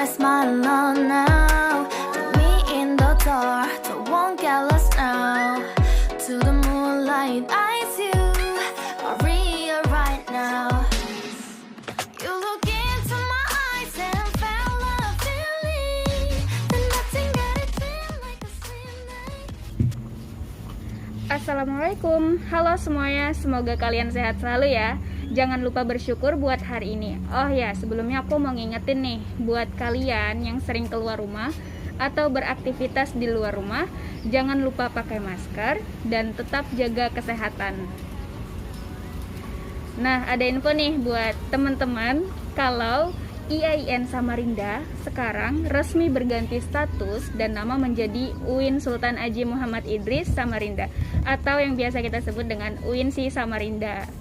I smile alone now. Put me in the dark, so won't get lost now. To the moonlight, eyes you, Maria right now. You look into my eyes and felt a feeling that nothing got it feel like a slim night. Assalamualaikum, halo semuanya, semoga kalian sehat selalu ya. Jangan lupa bersyukur buat hari ini. Oh ya, sebelumnya aku mau ngingetin nih, buat kalian yang sering keluar rumah atau beraktivitas di luar rumah, jangan lupa pakai masker dan tetap jaga kesehatan. Nah, ada info nih buat teman-teman, kalau IAIN Samarinda sekarang resmi berganti status dan nama menjadi UIN Sultan Haji Muhammad Idris Samarinda, atau yang biasa kita sebut dengan UINSI Samarinda.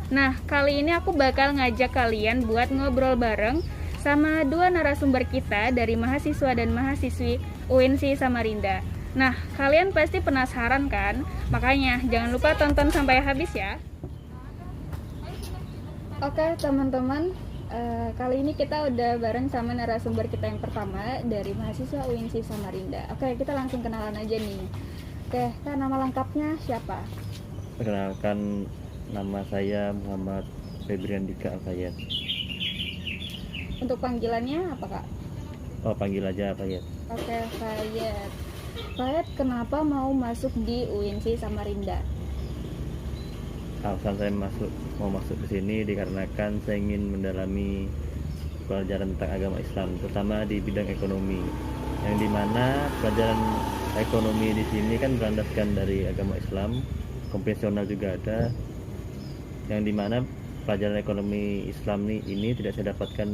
Nah, kali ini aku bakal ngajak kalian buat ngobrol bareng sama dua narasumber kita dari mahasiswa dan mahasiswi UINSI Samarinda. Nah, kalian pasti penasaran kan? Makanya jangan lupa tonton sampai habis ya. Oke teman-teman, kali ini kita udah bareng sama narasumber kita yang pertama dari mahasiswa UINSI Samarinda. Oke, kita langsung kenalan aja nih. Oke, Kak, nama lengkapnya siapa? Perkenalkan, nama saya Muhammad Febrian Dika Al-Fayed. Untuk panggilannya apa, Kak? Oh, panggil aja Fayed. Oke, Fayed. Fayed, kenapa mau masuk di UINSI Samarinda? Alasan saya mau masuk ke sini dikarenakan saya ingin mendalami pelajaran tentang agama Islam, terutama di bidang ekonomi. Yang dimana pelajaran ekonomi di sini kan berlandaskan dari agama Islam, konvensional juga ada. Yang dimana pelajaran ekonomi Islam ini tidak saya dapatkan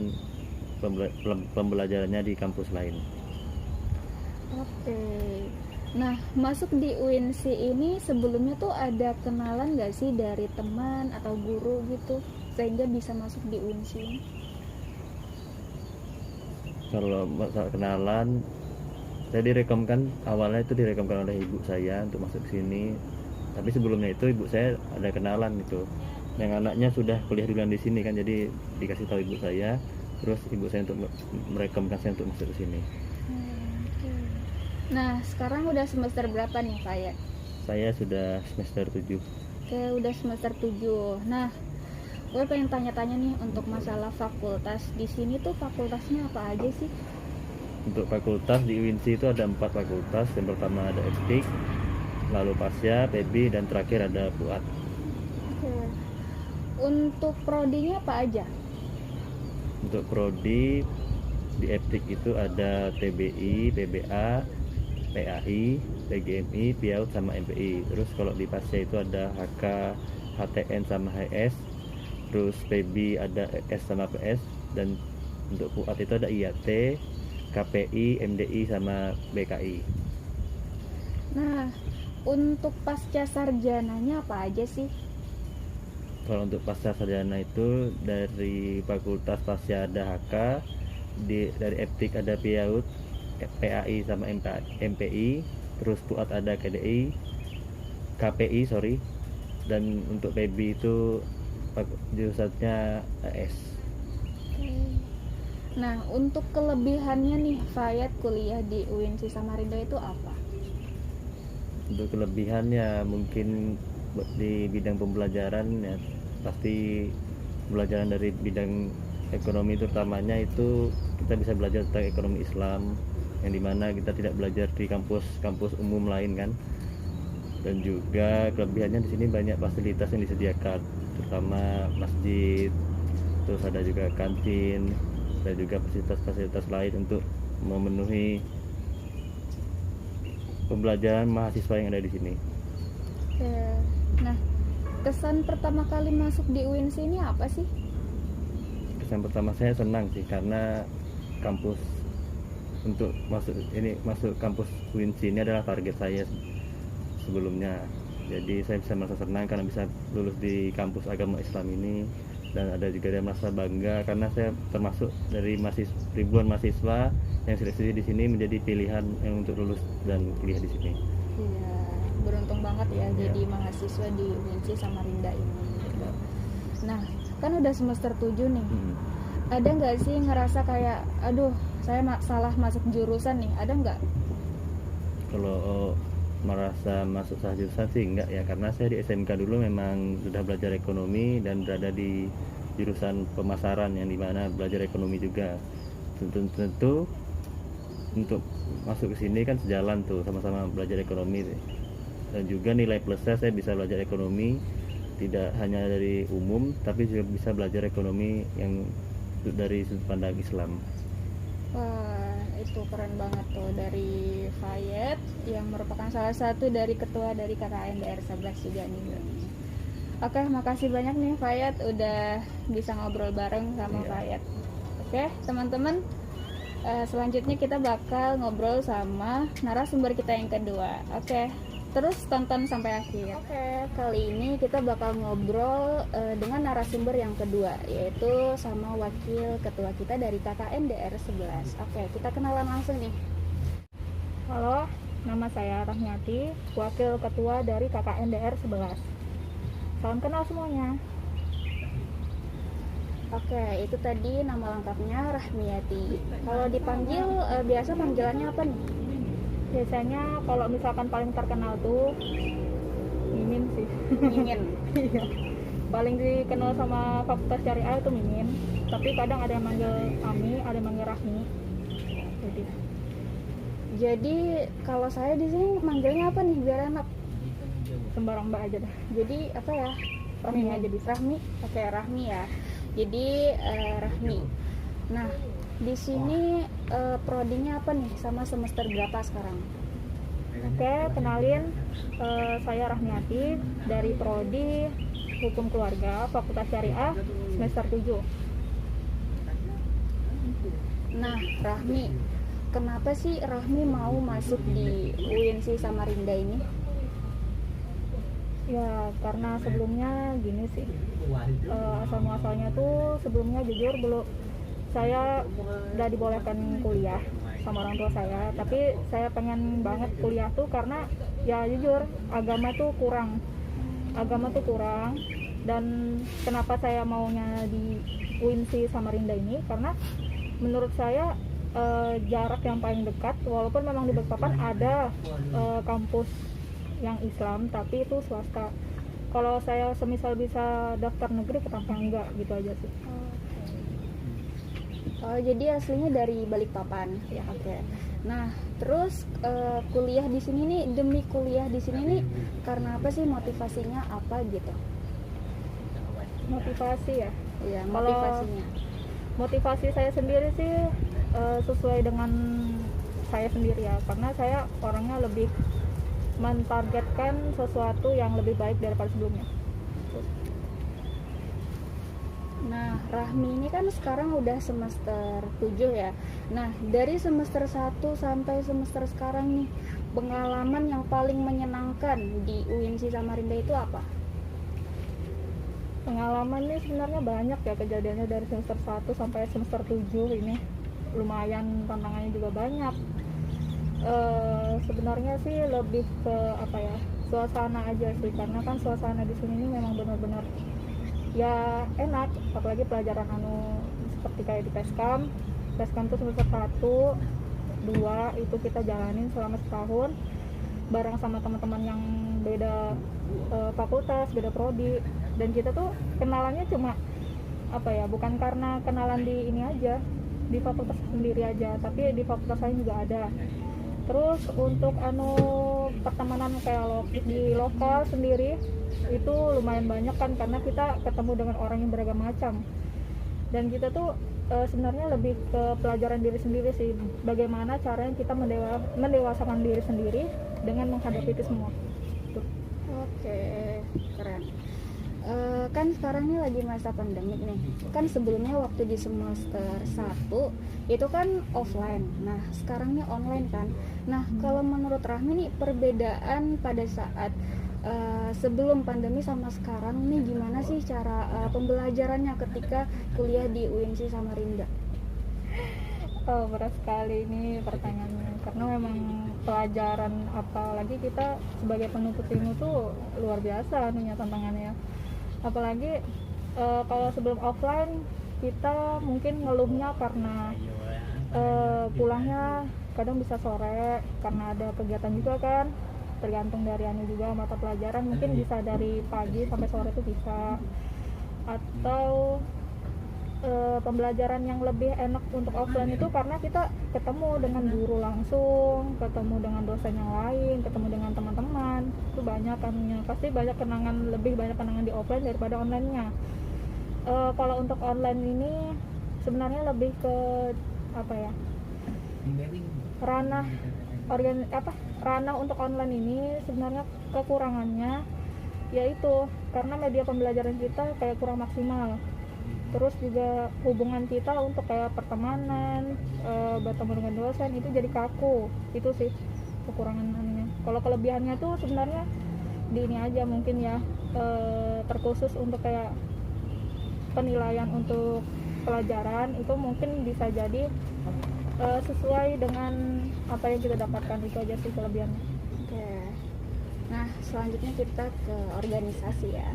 pembelajarannya di kampus lain. Oke. Nah, masuk di UINSI ini sebelumnya tuh ada kenalan gak sih dari teman atau guru gitu sehingga bisa masuk di UINSI? Kalau masalah kenalan, saya awalnya itu direkomkan oleh ibu saya untuk masuk ke sini. Tapi sebelumnya itu ibu saya ada kenalan gitu, yang anaknya sudah kuliah duluan di sini kan, jadi dikasih tahu ibu saya, terus ibu saya untuk merekomendasikan saya untuk masuk ke sini. Nah, sekarang udah semester berapa nih, Fayed? Saya sudah semester 7. Oke, udah semester 7. Nah, gue pengen tanya-tanya nih untuk masalah fakultas. Di sini tuh fakultasnya apa aja sih? Untuk fakultas di UINSI itu ada 4 fakultas. Yang pertama ada Eptik, lalu Pasya, PB, dan terakhir ada PUAT. Oke. Untuk prodinya apa aja? Untuk prodi di Eptik itu ada TBI, PBA, PAI, PGMI, PIAUD, sama MPI. Terus kalau di Pasya itu ada HK, HTN, sama HS. Terus PB ada S sama PS. Dan untuk PUAT itu ada IAT, KPI, MDI, sama BKI. Nah, untuk pasca sarjananya apa aja sih? Kalau untuk pasca sarjana itu dari fakultas Pasya ada HK, dari Eptik ada PIAUD, PAI sama MPI, terus PUAT ada KDI, KPI dan untuk PB itu jurusannya AS. Nah, untuk kelebihannya nih Fayed kuliah di UINSI Samarinda itu apa? Untuk kelebihannya mungkin di bidang pembelajaran ya, pasti pembelajaran dari bidang ekonomi terutamanya itu kita bisa belajar tentang ekonomi Islam, yang dimana kita tidak belajar di kampus umum lain kan. Dan juga kelebihannya di sini banyak fasilitas yang disediakan, terutama masjid, terus ada juga kantin, dan juga fasilitas-fasilitas lain untuk memenuhi pembelajaran mahasiswa yang ada di sini. Nah, kesan pertama kali masuk di UINSI ini apa sih? Kesan pertama saya senang sih, karena kampus untuk masuk kampus UINSI ini adalah target saya sebelumnya. Jadi saya bisa merasa senang karena bisa lulus di kampus agama Islam ini, dan ada juga yang merasa bangga karena saya termasuk dari ribuan mahasiswa yang seleksi di sini menjadi pilihan yang untuk lulus dan kuliah di sini. Iya, beruntung banget ya jadi mahasiswa di UINSI Samarinda ini. Nah, kan udah semester 7 nih. ada nggak sih ngerasa kayak aduh saya salah masuk jurusan nih, ada nggak? Kalau merasa masuk salah jurusan sih enggak ya, karena saya di SMK dulu memang sudah belajar ekonomi dan berada di jurusan pemasaran yang dimana belajar ekonomi juga. Tentu untuk masuk ke sini kan sejalan tuh, sama-sama belajar ekonomi dan juga nilai plusnya saya bisa belajar ekonomi tidak hanya dari umum tapi juga bisa belajar ekonomi yang dari sudut pandang Islam. Wah, itu keren banget tuh dari Fayet yang merupakan salah satu dari ketua dari KKN DR 11 juga nih. Oke, makasih banyak nih Fayet udah bisa ngobrol bareng sama Fayet. Oke, teman-teman, selanjutnya kita bakal ngobrol sama narasumber kita yang kedua. Oke, terus tonton sampai akhir. Oke, kali ini kita bakal ngobrol dengan narasumber yang kedua, yaitu sama wakil ketua kita dari KKN DR 11. Oke, kita kenalan langsung nih. Halo, nama saya Rahmiati, wakil ketua dari KKN DR 11. Salam kenal semuanya. Oke, itu tadi nama lengkapnya Rahmiati. Kalau dipanggil, biasa panggilannya apa nih? Biasanya kalau misalkan paling terkenal tuh Mimin sih. Mimin. Iya. Paling dikenal sama Fakultas Syariah itu Mimin. Tapi kadang ada yang manggil Ami, ada yang manggil Rahmi. Jadi kalau saya di sini manggilnya apa nih biar enak? Sembarang Mbak aja dah. Jadi apa ya? Rahmi aja di Rahmi. Oke, Rahmi ya. Jadi Rahmi. Nah, di sini prodinya apa nih, sama semester berapa sekarang? Oke, kenalin, saya Rahmiati dari prodi Hukum Keluarga Fakultas Syariah semester 7. Nah, Rahmi, kenapa sih Rahmi mau masuk di UINSI Samarinda ini? Ya, karena sebelumnya gini sih, asal-muasalnya tuh sebelumnya jujur belum, saya udah dibolehkan kuliah sama orang tua saya, tapi saya pengen banget kuliah tuh karena ya jujur agama tuh kurang, dan kenapa saya maunya di UINSI Samarinda ini karena menurut saya jarak yang paling dekat, walaupun memang di Balikpapan ada kampus yang Islam tapi itu swasta. Kalau saya semisal bisa daftar negeri, kenapa enggak gitu aja sih. Jadi aslinya dari Balikpapan ya. Oke. Nah, terus kuliah di sini nih, demi kuliah di sini nih karena apa sih, motivasinya apa gitu? Motivasi ya? Iya, motivasinya. Motivasi saya sendiri sih sesuai dengan saya sendiri ya, karena saya orangnya lebih mentargetkan sesuatu yang lebih baik daripada sebelumnya. Nah, Rahmi ini kan sekarang udah semester 7 ya. Nah, dari semester 1 sampai semester sekarang nih, pengalaman yang paling menyenangkan di UINSI Samarinda itu apa? Pengalaman nih sebenarnya banyak ya kejadiannya, dari semester 1 sampai semester 7 ini. Lumayan, tantangannya juga banyak. Sebenarnya sih lebih ke apa ya, suasana aja sih, karena kan suasana di sini ini memang benar-benar ya enak, apalagi pelajaran seperti kayak di Peskam tuh semester 1, 2 itu kita jalanin selama setahun bareng sama teman-teman yang beda fakultas, beda prodi, dan kita tuh kenalannya cuma apa ya, bukan karena kenalan di ini aja, di fakultas sendiri aja, tapi di fakultas lain juga ada. Terus untuk pertemanan kayak di lokal sendiri itu lumayan banyak kan, karena kita ketemu dengan orang yang beragam macam, dan kita tuh sebenarnya lebih ke pelajaran diri sendiri sih, bagaimana caranya kita mendewasakan diri sendiri dengan menghadapi itu semua. Oke, keren. Kan sekarang ini lagi masa pandemik nih. Kan sebelumnya waktu di semester 1 itu kan offline. Nah, sekarang ini online kan. Nah, kalau menurut Rahmi nih, perbedaan pada saat sebelum pandemi sama sekarang nih, gimana sih cara pembelajarannya ketika kuliah di UINSI Samarinda? Oh, berat sekali ini pertanyaannya, karena memang pelajaran, apalagi kita sebagai penuntut ilmu tuh luar biasa tantangannya. Apalagi kalau sebelum offline kita mungkin ngeluhnya karena pulangnya kadang bisa sore karena ada kegiatan juga kan, tergantung dari juga mata pelajaran, mungkin bisa dari pagi sampai sore itu bisa. Atau pembelajaran yang lebih enak untuk offline itu karena kita ketemu dengan guru langsung, ketemu dengan dosen yang lain, ketemu dengan teman-teman, itu banyak pasti banyak lebih banyak kenangan di offline daripada online-nya. Kalau untuk online ini sebenarnya lebih ke ranah untuk online ini sebenarnya kekurangannya yaitu karena media pembelajaran kita kayak kurang maksimal. Terus juga hubungan kita untuk kayak pertemanan, bertemu dengan dosen itu jadi kaku. Itu sih kekurangannya. Kalau kelebihannya tuh sebenarnya di ini aja mungkin ya, terkhusus untuk kayak penilaian untuk pelajaran itu mungkin bisa jadi sesuai dengan apa yang kita dapatkan, itu aja sih kelebihannya. Oke. Nah, selanjutnya kita ke organisasi ya.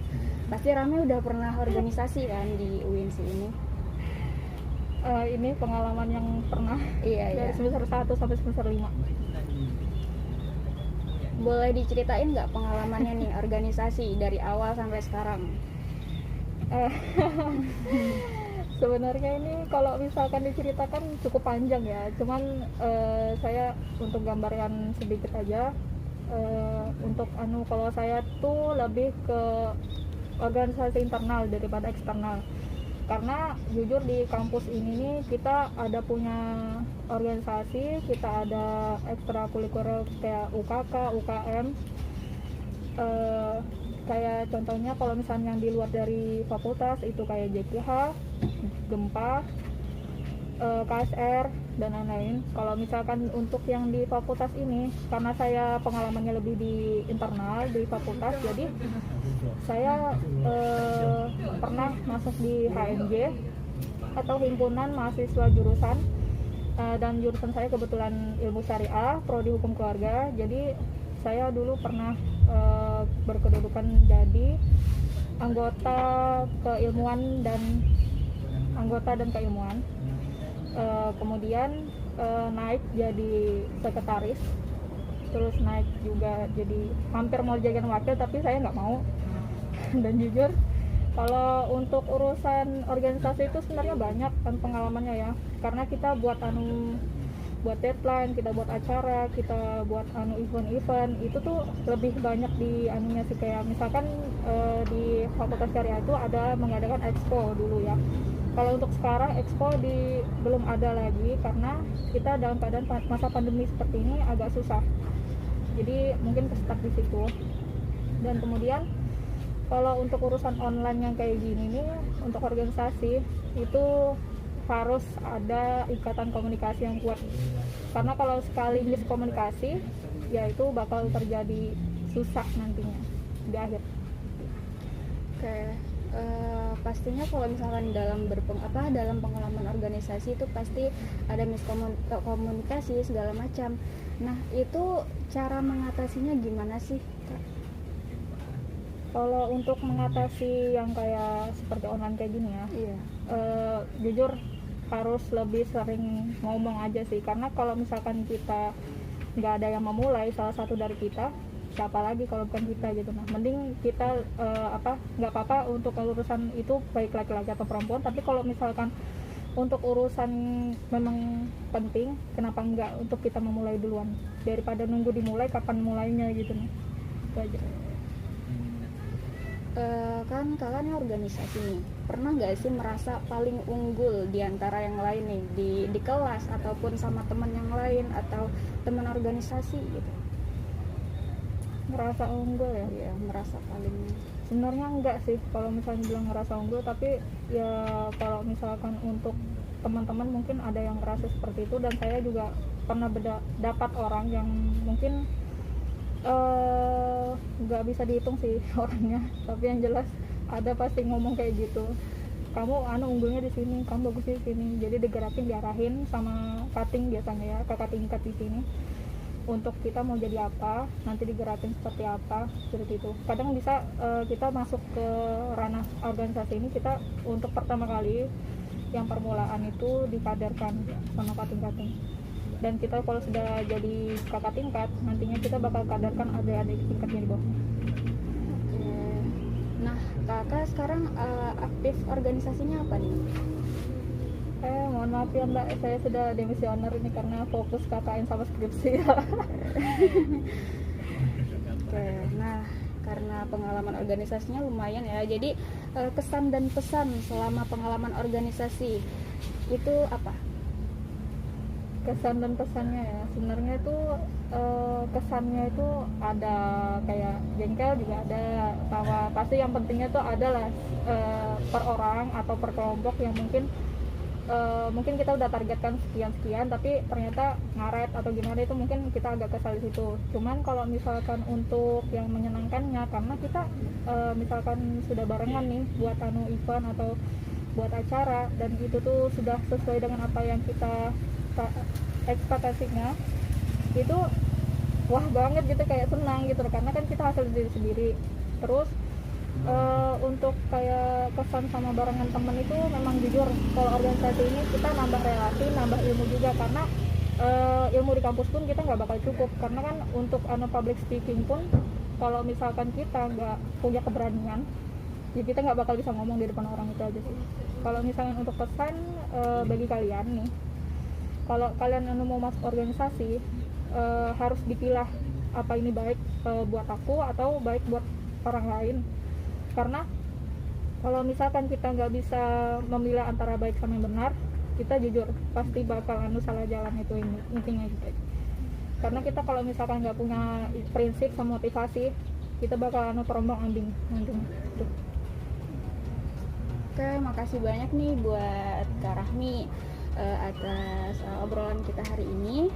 Pasti Rame udah pernah organisasi kan di UINSI ini? Ini pengalaman yang pernah dari semester 1 sampai semester 5. Boleh diceritain nggak pengalamannya nih organisasi dari awal sampai sekarang? Sebenarnya ini kalau misalkan diceritakan cukup panjang ya, cuman saya untuk gambarkan sedikit aja. Untuk kalau saya tuh lebih ke organisasi internal daripada eksternal, karena jujur di kampus ini nih kita ada punya organisasi, kita ada ekstrakurikuler kayak UKK, UKM, kayak contohnya kalau misalnya yang di luar dari fakultas itu kayak JKH, Gempa, KSR dan lain-lain. Kalau misalkan untuk yang di fakultas ini, karena saya pengalamannya lebih di internal di fakultas, jadi saya pernah masuk di HMJ atau himpunan mahasiswa jurusan, dan jurusan saya kebetulan ilmu syariah, prodi hukum keluarga. Jadi saya dulu pernah berkedudukan jadi anggota keilmuan dan keilmuan. Kemudian naik jadi sekretaris, terus naik juga jadi hampir mau jadi wakil, tapi saya nggak mau. Dan jujur kalau untuk urusan organisasi itu sebenarnya banyak kan pengalamannya ya, karena kita buat deadline, kita buat acara, kita buat event-event, itu tuh lebih banyak di anunya sih, kayak misalkan di Fakultas Syariah itu ada mengadakan expo dulu ya. Kalau untuk sekarang expo belum ada lagi karena kita dalam keadaan masa pandemi seperti ini agak susah. Jadi mungkin kestuck di situ. Dan kemudian kalau untuk urusan online yang kayak gini nih, untuk organisasi itu harus ada ikatan komunikasi yang kuat. Karena kalau sekali miskomunikasi, ya itu bakal terjadi susah nantinya di akhir. Oke. Pastinya kalau misalkan dalam pengalaman organisasi itu pasti ada miskomunikasi segala macam. Nah, itu cara mengatasinya gimana sih, Kak? Kalau untuk mengatasi yang kayak seperti online kayak gini ya, jujur harus lebih sering ngomong aja sih, karena kalau misalkan kita nggak ada yang memulai, salah satu dari kita, siapa lagi kalau bukan kita gitu. Nah, mending kita nggak apa-apa untuk urusan itu baik laki-laki atau perempuan, tapi kalau misalkan untuk urusan memang penting, kenapa enggak untuk kita memulai duluan daripada nunggu dimulai kapan mulainya gitu nih. Itu aja. Kan kalian organisasi nih, pernah nggak sih merasa paling unggul di antara yang lain nih di kelas ataupun sama teman yang lain atau teman organisasi gitu? Ngerasa unggul ya? Iya, merasa paling. Sebenarnya enggak sih kalau misalnya bilang ngerasa unggul, tapi ya kalau misalkan untuk teman-teman mungkin ada yang ngerasa seperti itu, dan saya juga pernah dapat orang yang mungkin nggak bisa dihitung sih orangnya, tapi yang jelas ada pasti ngomong kayak gitu, kamu unggulnya di sini, kamu bagus di sini. Jadi digerakin, diarahin sama cutting biasanya ya, kakak tingkat di sini, untuk kita mau jadi apa, nanti digerakin seperti apa, seperti itu. Kadang bisa kita masuk ke ranah organisasi ini, kita untuk pertama kali yang permulaan itu dikaderkan sama kating-kating. Dan kita kalau sudah jadi kakak tingkat, nantinya kita bakal kaderkan adik-adik tingkatnya di bawah. Nah, kakak sekarang aktif organisasinya apa nih? Mohon maaf ya Mbak, saya sudah demisioner ini karena fokus KKN sama skripsi. Oke, nah karena pengalaman organisasinya lumayan ya, jadi kesan dan pesan selama pengalaman organisasi itu apa? Kesan dan pesannya ya, sebenarnya itu kesannya itu ada kayak jengkel juga ada, sama pasti yang pentingnya tuh adalah per orang atau per kelompok yang mungkin kita udah targetkan sekian tapi ternyata ngaret atau gimana, itu mungkin kita agak kesal di situ. Cuman kalau misalkan untuk yang menyenangkannya, karena kita misalkan sudah barengan nih buat event atau buat acara, dan itu tuh sudah sesuai dengan apa yang kita ekspektasinya, itu wah banget gitu, kayak senang gitu karena kan kita hasil diri sendiri. Terus untuk kayak kesan sama barengan temen itu memang jujur kalau organisasi ini kita nambah relasi, nambah ilmu juga, karena ilmu di kampus pun kita nggak bakal cukup, karena kan untuk public speaking pun kalau misalkan kita nggak punya keberanian ya kita nggak bakal bisa ngomong di depan orang, itu aja sih. Kalau misalnya untuk pesan bagi kalian nih, kalau kalian mau masuk organisasi harus dipilah apa ini baik buat aku atau baik buat orang lain. Karena kalau misalkan kita nggak bisa memilah antara baik sama yang benar, kita jujur pasti bakal salah jalan, itu intinya gitu. Karena kita kalau misalkan nggak punya prinsip sama motivasi, kita bakal terombang-ambing nantinya. Oke, makasih banyak nih buat Kak Rahmi atas obrolan kita hari ini.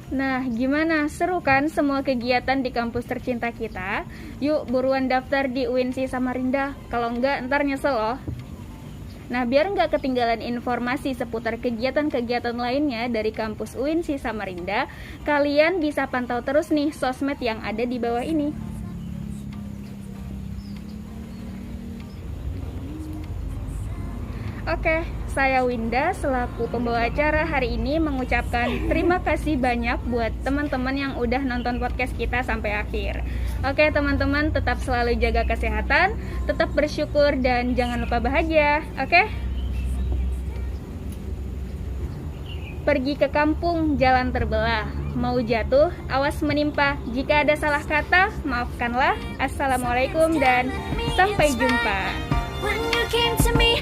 Nah, gimana? Seru kan semua kegiatan di kampus tercinta kita? Yuk buruan daftar di UINSI Samarinda. Kalau enggak, ntar nyesel loh. Nah, biar nggak ketinggalan informasi seputar kegiatan-kegiatan lainnya dari kampus UINSI Samarinda, kalian bisa pantau terus nih sosmed yang ada di bawah ini. Oke, saya Winda selaku pembawa acara hari ini mengucapkan terima kasih banyak buat teman-teman yang udah nonton podcast kita sampai akhir. Oke teman-teman, tetap selalu jaga kesehatan, tetap bersyukur dan jangan lupa bahagia. Oke? Pergi ke kampung, jalan terbelah. Mau jatuh, awas menimpa. Jika ada salah kata, maafkanlah. Assalamualaikum dan sampai jumpa. When you came to me,